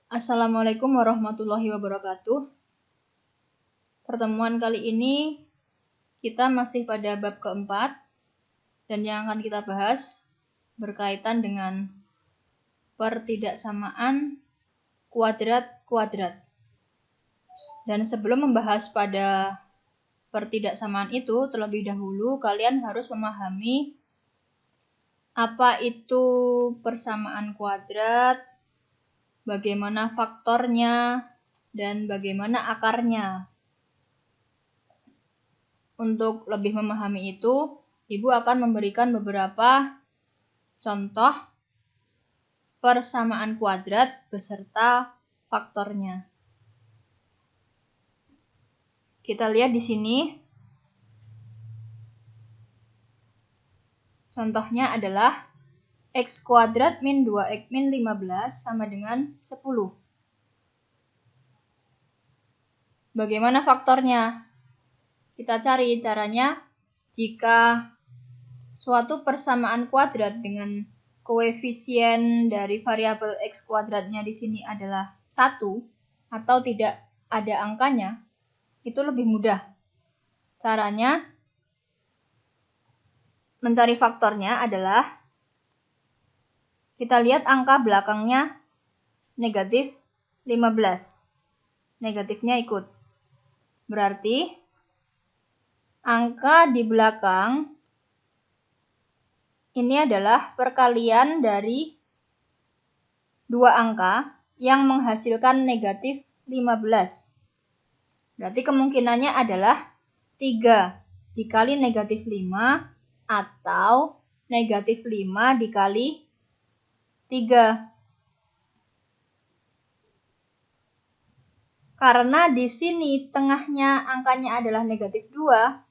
Assalamualaikum warahmatullahi wabarakatuh. Pertemuan kali ini kita masih pada bab keempat dan yang akan kita bahas berkaitan dengan pertidaksamaan kuadrat-kuadrat. Dan sebelum membahas pada pertidaksamaan itu, terlebih dahulu kalian harus memahami apa itu persamaan kuadrat, bagaimana faktornya, dan bagaimana akarnya. Untuk lebih memahami itu, Ibu akan memberikan beberapa contoh persamaan kuadrat beserta faktornya. Kita lihat di sini. Contohnya adalah x kuadrat min 2x min 15 sama dengan 10. Bagaimana faktornya? Kita cari caranya. Jika suatu persamaan kuadrat dengan koefisien dari variabel x kuadratnya di sini adalah 1 atau tidak ada angkanya, itu lebih mudah. Caranya mencari faktornya adalah kita lihat angka belakangnya negatif 15. Negatifnya ikut. Berarti angka di belakang ini adalah perkalian dari dua angka yang menghasilkan negatif 15. Berarti kemungkinannya adalah 3 dikali negatif 5 atau negatif 5 dikali 3. Karena di sini tengahnya angkanya adalah negatif 2,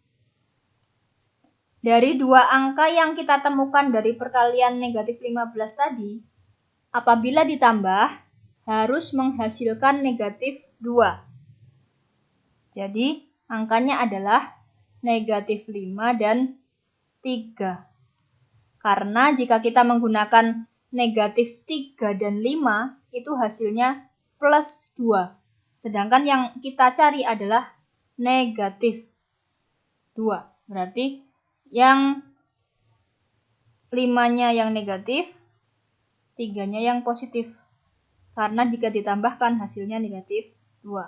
dari dua angka yang kita temukan dari perkalian negatif 15 tadi, apabila ditambah, harus menghasilkan negatif 2. Jadi, angkanya adalah negatif 5 dan 3. Karena jika kita menggunakan negatif 3 dan 5, itu hasilnya plus 2. Sedangkan yang kita cari adalah negatif 2. Berarti yang 5-nya yang negatif, 3-nya yang positif. Karena jika ditambahkan hasilnya negatif 2.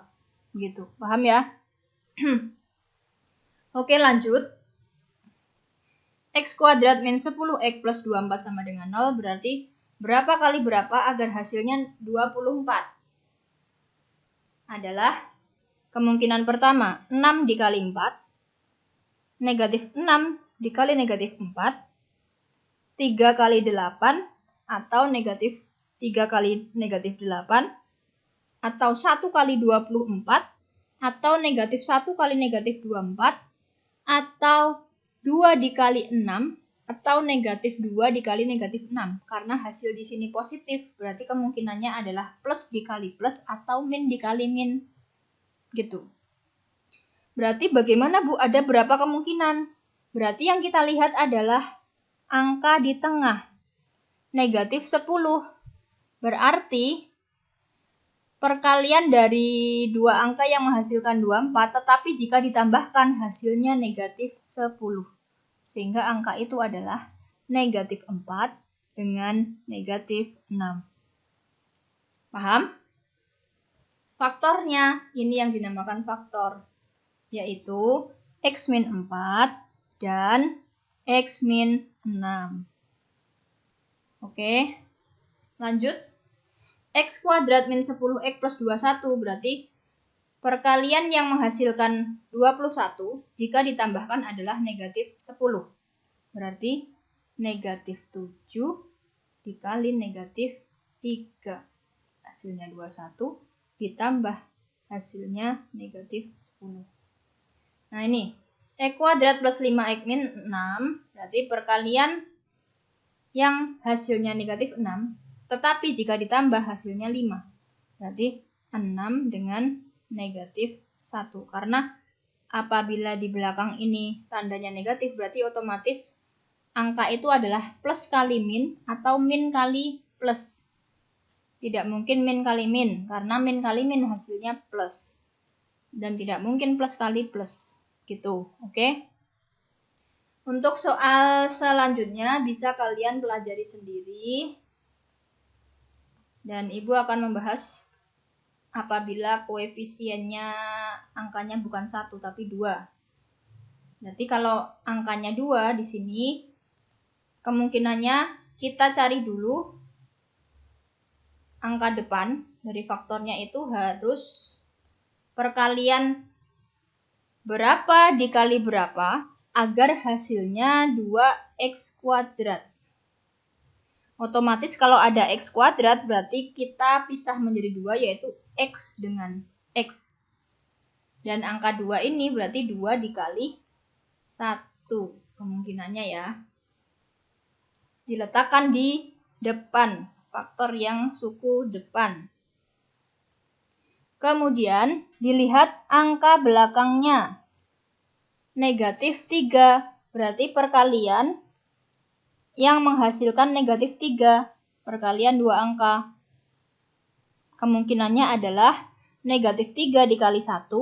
Begitu. Paham ya? Oke, lanjut. X kuadrat min 10x plus 24 sama dengan 0 berarti berapa kali berapa agar hasilnya 24? Adalah kemungkinan pertama 6 dikali 4, negatif 6 dikali negatif 4, 3 kali 8, atau negatif 3 kali negatif 8, atau 1 kali 24, atau negatif 1 kali negatif 24, atau 2 dikali 6, atau negatif 2 dikali negatif 6. Karena hasil di sini positif, berarti kemungkinannya adalah plus dikali plus atau min dikali min. Gitu. Berarti bagaimana Bu? Ada berapa kemungkinan? Berarti yang kita lihat adalah angka di tengah. Negatif 10. Berarti perkalian dari dua angka yang menghasilkan 24, tetapi jika ditambahkan hasilnya negatif 10. Sehingga angka itu adalah negatif 4 dengan negatif 6. Paham? Faktornya, ini yang dinamakan faktor, yaitu x min 4 dan x min 6. Oke, lanjut. X kuadrat min 10x plus 21 berarti perkalian yang menghasilkan 21 jika ditambahkan adalah negatif 10. Berarti negatif 7 dikali negatif 3. Hasilnya 21 ditambah hasilnya negatif 10. Nah ini, X kuadrat plus 5x min 6 berarti perkalian yang hasilnya negatif 6. Tetapi jika ditambah hasilnya 5. Berarti 6 dengan negatif 1. Karena apabila di belakang ini tandanya negatif, berarti otomatis angka itu adalah plus kali min atau min kali plus. Tidak mungkin min kali min, karena min kali min hasilnya plus. Dan tidak mungkin plus kali plus. Gitu, oke? Untuk soal selanjutnya bisa kalian pelajari sendiri. Dan Ibu akan membahas apabila koefisiennya angkanya bukan 1 tapi 2. Berarti kalau angkanya 2 di sini, kemungkinannya kita cari dulu angka depan dari faktornya itu harus perkalian berapa dikali berapa agar hasilnya 2x kuadrat. Otomatis kalau ada x kuadrat berarti kita pisah menjadi 2 yaitu x dengan x. Dan angka 2 ini berarti 2 dikali 1 kemungkinannya ya. Diletakkan di depan, faktor yang suku depan. Kemudian dilihat angka belakangnya. Negatif 3 berarti perkalian yang menghasilkan negatif 3 perkalian 2 angka. Kemungkinannya adalah negatif 3 dikali 1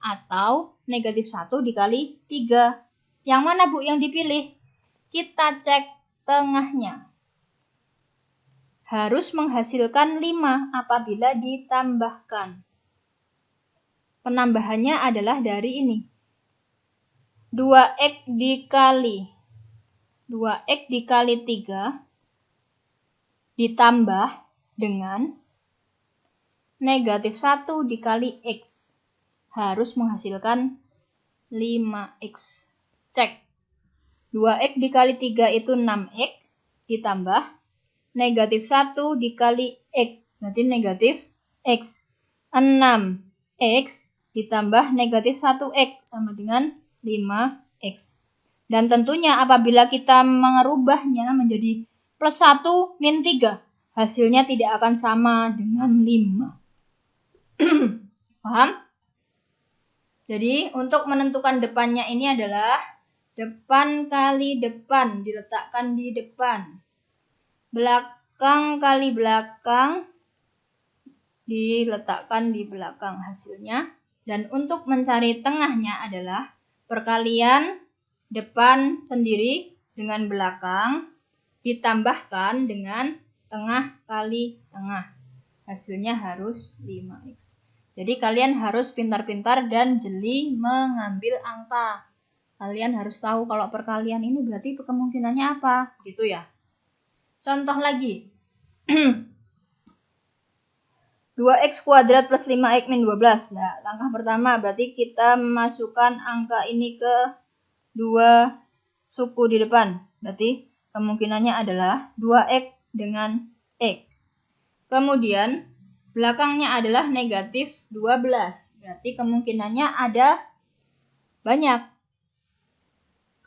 atau negatif 1 dikali 3. Yang mana Bu yang dipilih? Kita cek tengahnya. Harus menghasilkan 5 apabila ditambahkan. Penambahannya adalah dari ini. 2x dikali 3 ditambah dengan negatif 1 dikali x. Harus menghasilkan 5x. Cek. 2x dikali 3 itu 6x ditambah negatif 1 dikali x. Berarti negatif x. 6x ditambah negatif 1x sama dengan 5x. Dan tentunya apabila kita merubahnya menjadi plus 1 min 3, hasilnya tidak akan sama dengan 5. Paham? Jadi untuk menentukan depannya ini adalah depan kali depan, diletakkan di depan. Belakang kali belakang, diletakkan di belakang hasilnya. Dan untuk mencari tengahnya adalah perkalian depan sendiri dengan belakang ditambahkan dengan tengah kali tengah. Hasilnya harus 5x. Jadi kalian harus pintar-pintar dan jeli mengambil angka. Kalian harus tahu kalau perkalian ini berarti kemungkinannya apa, gitu ya. Contoh lagi. 2x kuadrat plus 5x min 12. Nah, langkah pertama berarti kita memasukkan angka ini ke 2 suku di depan. Berarti kemungkinannya adalah 2x dengan x. Kemudian belakangnya adalah negatif 12. Berarti kemungkinannya ada banyak.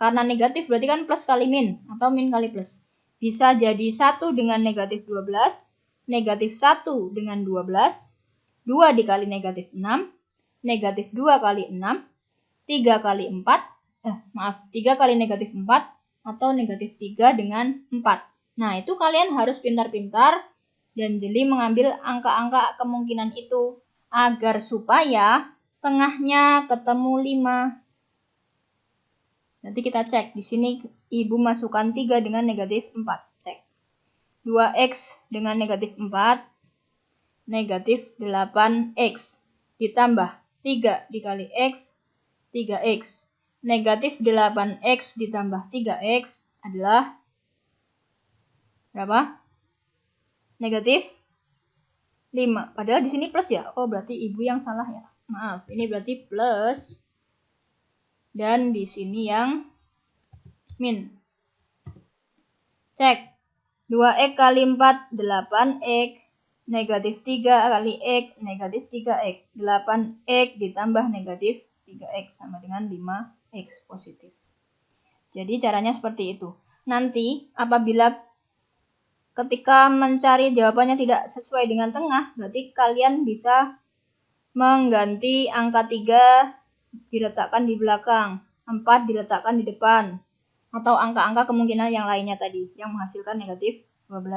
Karena negatif berarti kan plus kali min atau min kali plus. Bisa jadi 1 dengan negatif 12, negatif 1 dengan 12, 2 dikali negatif 6, negatif 2 kali 6, 3 kali 4, 3 kali negatif 4, atau negatif 3 dengan 4. Nah, itu kalian harus pintar-pintar dan jeli mengambil angka-angka kemungkinan itu agar supaya tengahnya ketemu 5. Nanti kita cek. Di sini Ibu masukkan 3 dengan negatif 4. Cek. 2x dengan negatif 4. Negatif 8x. Ditambah 3 dikali x. 3x. Negatif 8x ditambah 3x adalah berapa? Negatif 5. Padahal di sini plus ya. Oh, berarti Ibu yang salah ya. Maaf, ini berarti plus. Dan di sini yang min. Cek. 2x kali 4, 8x. Negatif 3 kali x, negatif 3x. 8x ditambah negatif 3x sama dengan 5x positif. Jadi caranya seperti itu. Nanti apabila ketika mencari jawabannya tidak sesuai dengan tengah, berarti kalian bisa mengganti angka 3 diletakkan di belakang, 4 diletakkan di depan, atau angka-angka kemungkinan yang lainnya tadi yang menghasilkan negatif 12.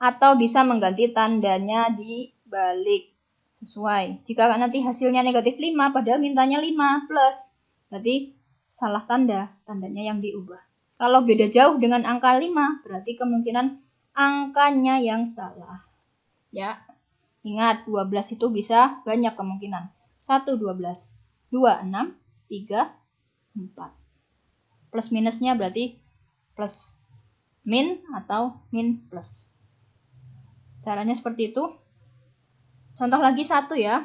atau bisa mengganti tandanya dibalik. Sesuai. Jika nanti hasilnya negatif 5, padahal mintanya 5 plus, berarti salah tanda, tandanya yang diubah. Kalau beda jauh dengan angka 5, berarti kemungkinan angkanya yang salah. Ya, ingat 12 itu bisa banyak kemungkinan. 1, 12, 2, 6, 3, 4. Plus minusnya berarti plus min atau min plus. Caranya seperti itu. Contoh lagi 1 ya.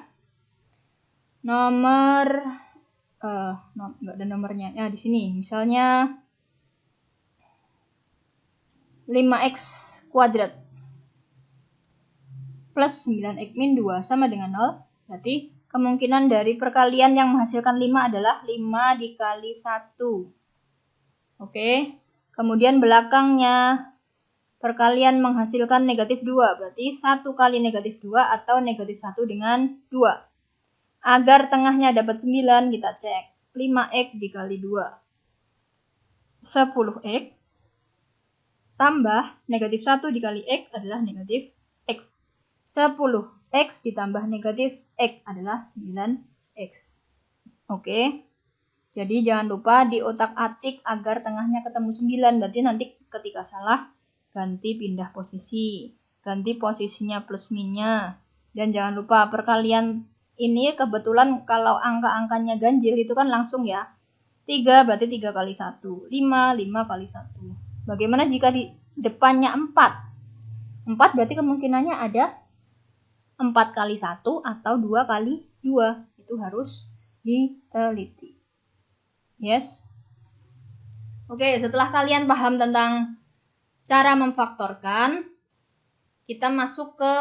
Nomor enggak ada nomornya. Ya, di sini misalnya 5x kuadrat plus 9x min 2 sama dengan 0. Berarti kemungkinan dari perkalian yang menghasilkan 5 adalah 5 dikali 1. Oke. Kemudian belakangnya perkalian menghasilkan negatif 2. Berarti 1 kali negatif 2 atau negatif 1 dengan 2. Agar tengahnya dapat 9, kita cek. 5x dikali 2. 10x. Tambah negatif 1 dikali x adalah negatif x. 10x ditambah negatif x adalah 9x. Oke. Jadi jangan lupa diotak-atik agar tengahnya ketemu 9. Berarti nanti ketika salah, ganti pindah posisi. Ganti posisinya plus minnya. Dan jangan lupa perkalian ini kebetulan kalau angka-angkanya ganjil itu kan langsung ya. 3 berarti 3 kali 1. 5 kali 1. Bagaimana jika di depannya 4? 4 berarti kemungkinannya ada 4 kali 1 atau 2 kali 2. Itu harus diteliti. Yes. Oke, setelah kalian paham tentang cara memfaktorkan, kita masuk ke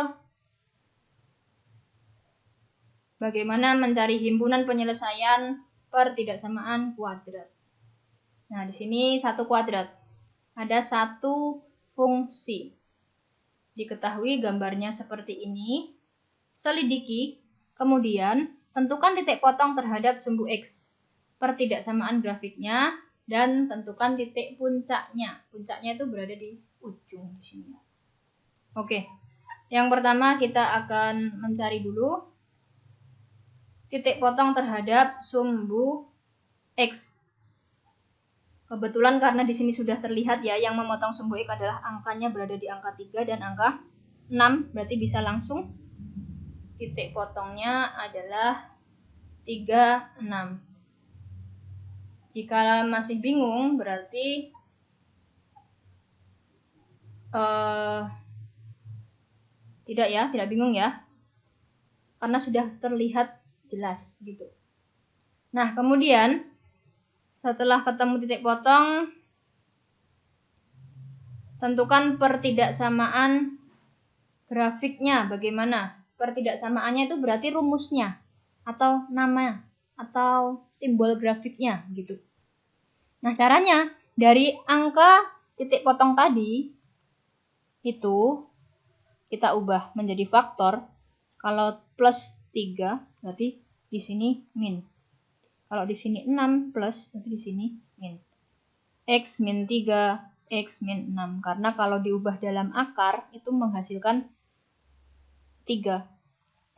bagaimana mencari himpunan penyelesaian pertidaksamaan kuadrat. Nah, di sini 1 kuadrat. Ada 1 fungsi. Diketahui gambarnya seperti ini. Selidiki, kemudian tentukan titik potong terhadap sumbu X. Pertidaksamaan grafiknya dan tentukan titik puncaknya. Puncaknya itu berada di ujung di sini. Oke. Yang pertama kita akan mencari dulu titik potong terhadap sumbu X. Kebetulan karena di sini sudah terlihat ya, yang memotong sumbu X adalah angkanya berada di angka 3 dan angka 6, berarti bisa langsung titik potongnya adalah 3, 6. Jika masih bingung berarti tidak bingung ya, karena sudah terlihat jelas gitu. Nah, kemudian setelah ketemu titik potong, tentukan pertidaksamaan grafiknya bagaimana. Pertidaksamaannya itu berarti rumusnya atau nama atau simbol grafiknya gitu. Nah, caranya dari angka titik potong tadi itu kita ubah menjadi faktor. Kalau plus 3 berarti di sini min. Kalau di sini 6 plus berarti di sini min. X min 3, X min 6. Karena kalau diubah dalam akar itu menghasilkan 3.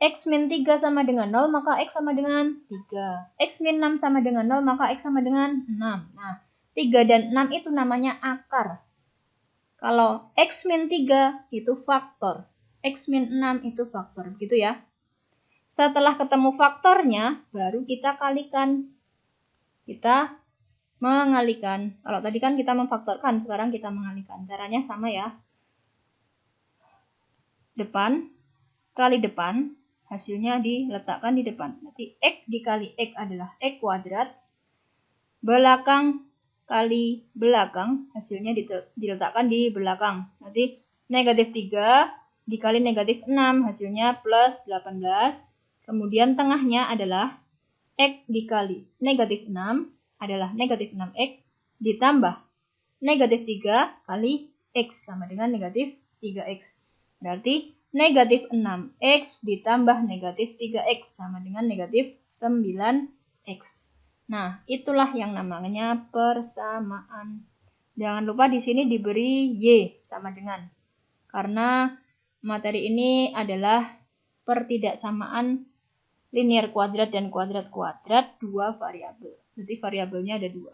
X min 3 sama dengan 0, maka X sama dengan 3. X min 6 sama dengan 0, maka X sama dengan 6. Nah, 3 dan 6 itu namanya akar. Kalau X min 3 itu faktor. X min 6 itu faktor. Begitu ya. Setelah ketemu faktornya, baru kita kalikan. Kita mengalikan. Kalau tadi kan kita memfaktorkan, sekarang kita mengalikan. Caranya sama ya. Depan kali depan. Hasilnya diletakkan di depan. Nanti X dikali X adalah X kuadrat. Belakang kali belakang. Hasilnya diletakkan di belakang. Nanti negatif 3 dikali negatif 6. Hasilnya plus 18. Kemudian tengahnya adalah X dikali negatif 6. Adalah negatif 6X. Ditambah negatif 3 kali X sama dengan negatif 3X. Berarti negatif 6X ditambah negatif 3X sama dengan negatif 9X. Nah, itulah yang namanya persamaan. Jangan lupa di sini diberi Y sama dengan. Karena materi ini adalah pertidaksamaan linear kuadrat dan kuadrat-kuadrat dua variabel. Jadi variabelnya ada dua,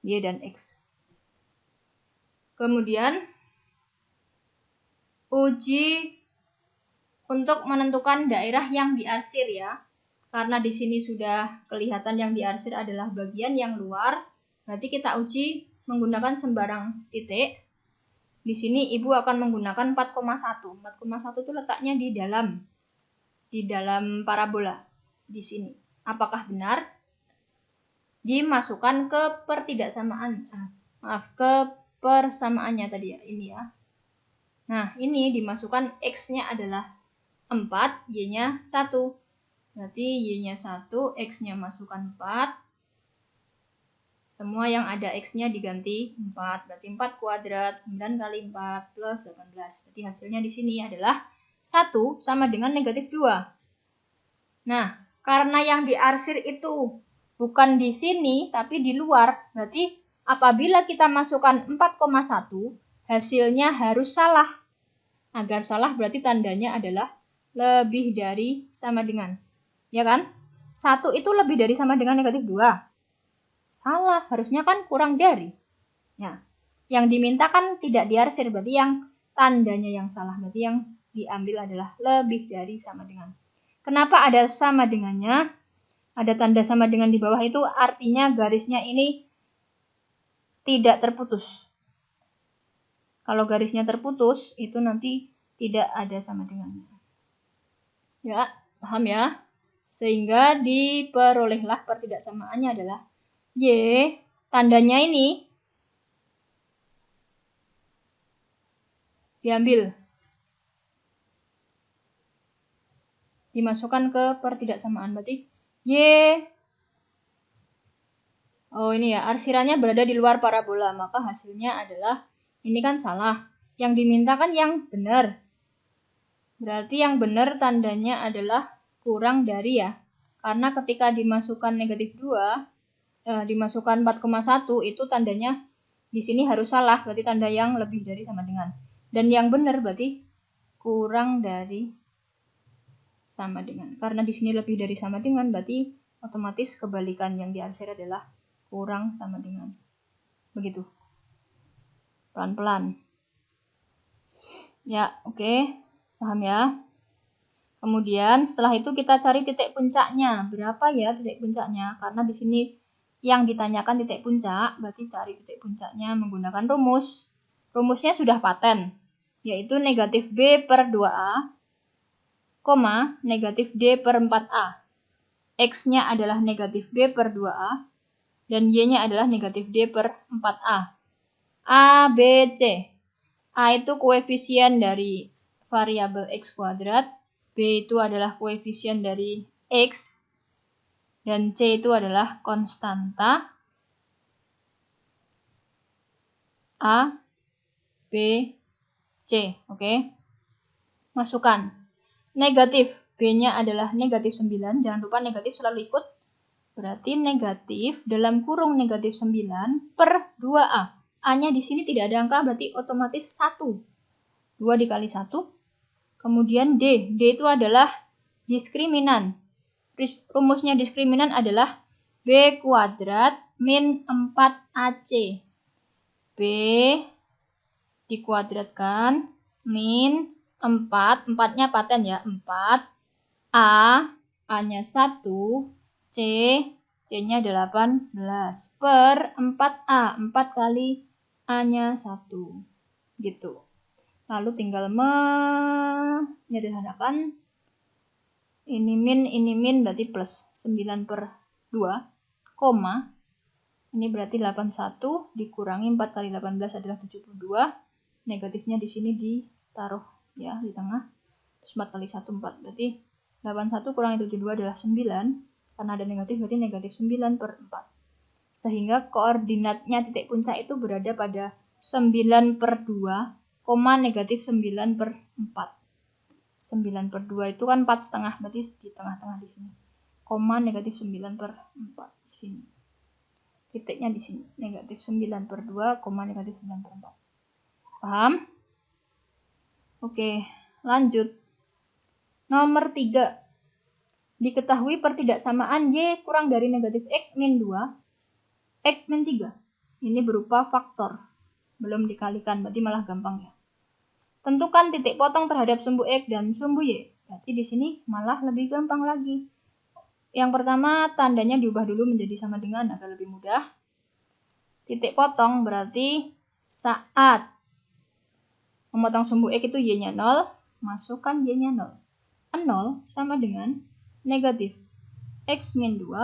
Y dan X. Kemudian uji untuk menentukan daerah yang diarsir ya. Karena di sini sudah kelihatan yang diarsir adalah bagian yang luar, berarti kita uji menggunakan sembarang titik. Di sini Ibu akan menggunakan 4,1. 4,1 itu letaknya di dalam parabola di sini. Apakah benar? Dimasukkan ke ke persamaannya tadi ya, ini ya. Nah, ini dimasukkan X-nya adalah 4, Y-nya 1. Berarti Y-nya 1, X-nya masukkan 4. Semua yang ada X-nya diganti 4. Berarti 4 kuadrat, 9 kali 4 plus 18. Berarti hasilnya di sini adalah 1 sama dengan negatif 2. Nah, karena yang diarsir itu bukan di sini, tapi di luar. Berarti apabila kita masukkan 4,1, hasilnya harus salah. Agar salah berarti tandanya adalah lebih dari sama dengan. Ya kan? 1 itu lebih dari sama dengan negatif 2. Salah, harusnya kan kurang dari. Ya, yang diminta kan tidak diarsir, berarti yang tandanya yang salah. Berarti yang diambil adalah lebih dari sama dengan. Kenapa ada sama dengannya? Ada tanda sama dengan di bawah itu artinya garisnya ini tidak terputus. Kalau garisnya terputus, itu nanti tidak ada sama dengannya. Ya, paham ya? Sehingga diperolehlah pertidaksamaannya adalah Y, tandanya ini diambil. Dimasukkan ke pertidaksamaan. Berarti Y. Oh ini ya, arsirannya berada di luar parabola. Maka hasilnya adalah, ini kan salah. Yang diminta kan yang benar. Berarti yang benar tandanya adalah kurang dari ya. Karena ketika dimasukkan negatif 2, dimasukkan 4,1 itu tandanya di sini harus salah. Berarti tanda yang lebih dari sama dengan. Dan yang benar berarti kurang dari sama dengan. Karena di sini lebih dari sama dengan berarti otomatis kebalikan yang diarsir adalah kurang sama dengan. Begitu. Pelan-pelan. Ya, oke. Paham ya? Kemudian setelah itu kita cari titik puncaknya. Berapa ya titik puncaknya? Karena di sini yang ditanyakan titik puncak, berarti cari titik puncaknya menggunakan rumus. Rumusnya sudah paten, yaitu negatif B per 2A, negatif D per 4A. X-nya adalah negatif B per 2A, dan Y-nya adalah negatif D per 4A. A, B, C. A itu koefisien dari variabel X kuadrat, B itu adalah koefisien dari X, dan C itu adalah konstanta. A, B, C. Oke. Masukkan. Negatif. B-nya adalah negatif 9. Jangan lupa negatif selalu ikut. Berarti negatif dalam kurung negatif 9 per 2A. A-nya di sini tidak ada angka, berarti otomatis 1. 2 dikali 1. Kemudian D. D itu adalah diskriminan. Rumusnya diskriminan adalah B kuadrat min 4AC. B dikuadratkan min 4. 4-nya paten ya, 4. A-nya 1. C, C-nya 18 per 4A. 4 kali A-nya 1. Gitu. Lalu tinggal menyederhanakan. Ini min berarti plus 9 per 2, koma. Ini berarti 81 dikurangi 4 kali 18 adalah 72. Negatifnya di sini ditaruh ya di tengah. Terus 4 kali 1 4. Berarti 81 kurangi 72 adalah 9. Karena ada negatif berarti negatif 9 per 4. Sehingga koordinatnya titik puncak itu berada pada 9 per 2, negatif 9 per 4. 9 per 2 itu kan 4,5, berarti di tengah-tengah di sini. Negatif 9 per 4 di sini. Titiknya di sini. Negatif 9 per 2, negatif 9 per 4. Paham? Oke, lanjut. Nomor 3. Diketahui pertidaksamaan Y kurang dari negatif X min 2, X min 3. Ini berupa faktor. Belum dikalikan, berarti malah gampang ya. Tentukan titik potong terhadap sumbu X dan sumbu Y. Berarti di sini malah lebih gampang lagi. Yang pertama, tandanya diubah dulu menjadi sama dengan agar lebih mudah. Titik potong berarti saat memotong sumbu X itu Y-nya 0, masukkan Y-nya 0. 0 sama dengan negatif X min 2,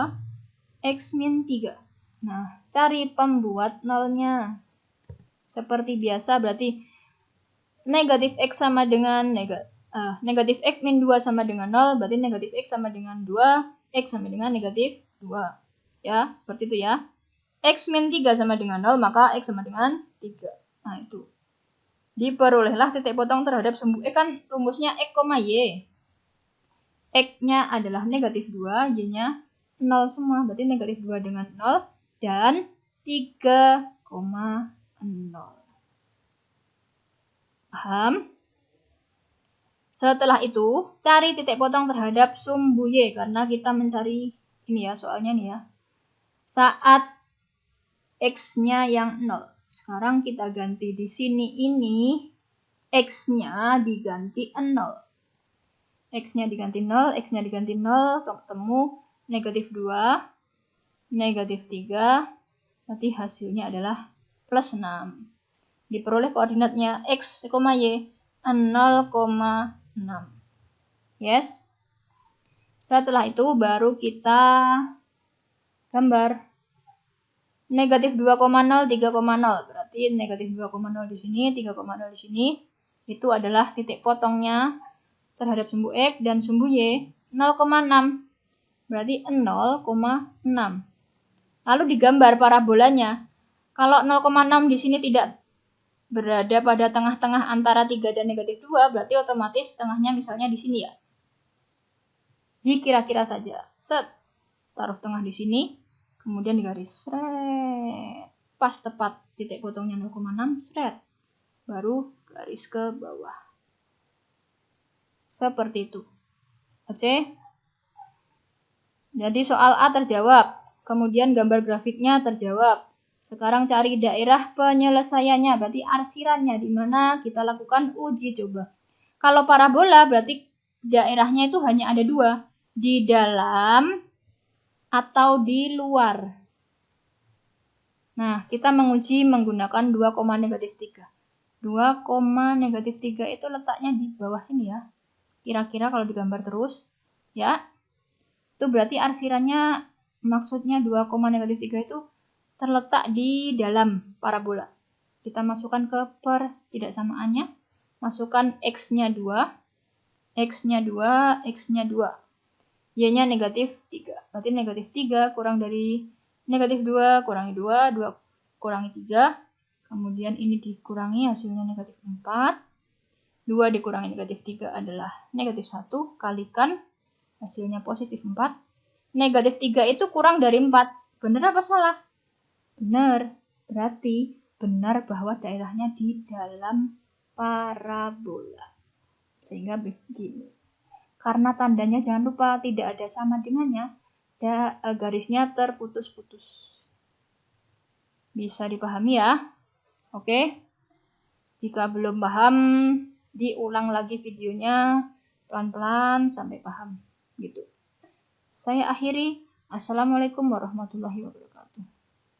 X min 3. Nah, cari pembuat 0-nya. Seperti biasa berarti negatif X sama dengan negatif X min 2 sama dengan 0, berarti negatif X sama dengan 2, X sama dengan negatif 2. Ya, seperti itu ya. X min 3 sama dengan 0, maka X sama dengan 3. Nah, itu. Diperolehlah titik potong terhadap sumbu X, kan rumusnya X, Y. X-nya adalah negatif 2, Y-nya 0 semua, berarti negatif 2 dengan 0, dan 3,0. Paham? Setelah itu, cari titik potong terhadap sumbu Y, karena kita mencari, ini ya soalnya nih ya, saat X-nya yang 0. Sekarang kita ganti di sini ini, X-nya diganti 0. X-nya diganti 0, X-nya diganti 0, ketemu negatif 2, negatif 3, berarti hasilnya adalah plus 6. Diperoleh koordinatnya X, Y, 0,6. Yes. Setelah itu baru kita gambar. Negatif 2,0, 3,0. Berarti negatif 2,0 di sini, 3,0 di sini. Itu adalah titik potongnya terhadap sumbu X dan sumbu Y 0,6. Berarti 0,6. Lalu digambar parabolanya. Kalau 0,6 di sini tidak berada pada tengah-tengah antara 3 dan negatif 2, berarti otomatis tengahnya misalnya di sini ya. Dikira-kira saja. Set. Taruh tengah di sini. Kemudian digaris. Sret. Pas tepat titik potongnya 0,6. Sret. Baru garis ke bawah. Seperti itu. Oke. Jadi soal A terjawab. Kemudian gambar grafiknya terjawab. Sekarang cari daerah penyelesaiannya, berarti arsirannya, di mana kita lakukan uji coba. Kalau parabola berarti daerahnya itu hanya ada 2, di dalam atau di luar. Nah, kita menguji menggunakan 2,-3. 2,-3 itu letaknya di bawah sini ya. Kira-kira kalau digambar terus, ya. Itu berarti arsirannya, maksudnya 2,-3 itu terletak di dalam parabola. Kita masukkan ke pertidaksamaannya. Masukkan X-nya 2, X-nya 2, X-nya 2. Y-nya negatif 3. Berarti negatif 3 kurang dari negatif 2 kurangi 2, 2 kurangi 3. Kemudian ini dikurangi, hasilnya negatif 4. 2 dikurangi negatif 3 adalah negatif 1. Kalikan, hasilnya positif 4. Negatif 3 itu kurang dari 4. Benar apa salah? Benar. Berarti benar bahwa daerahnya di dalam parabola. Sehingga begini. Karena tandanya jangan lupa tidak ada sama dengannya, garisnya terputus-putus. Bisa dipahami ya? Oke. Jika belum paham, diulang lagi videonya pelan-pelan sampai paham. Gitu. Saya akhiri. Assalamualaikum warahmatullahi wabarakatuh.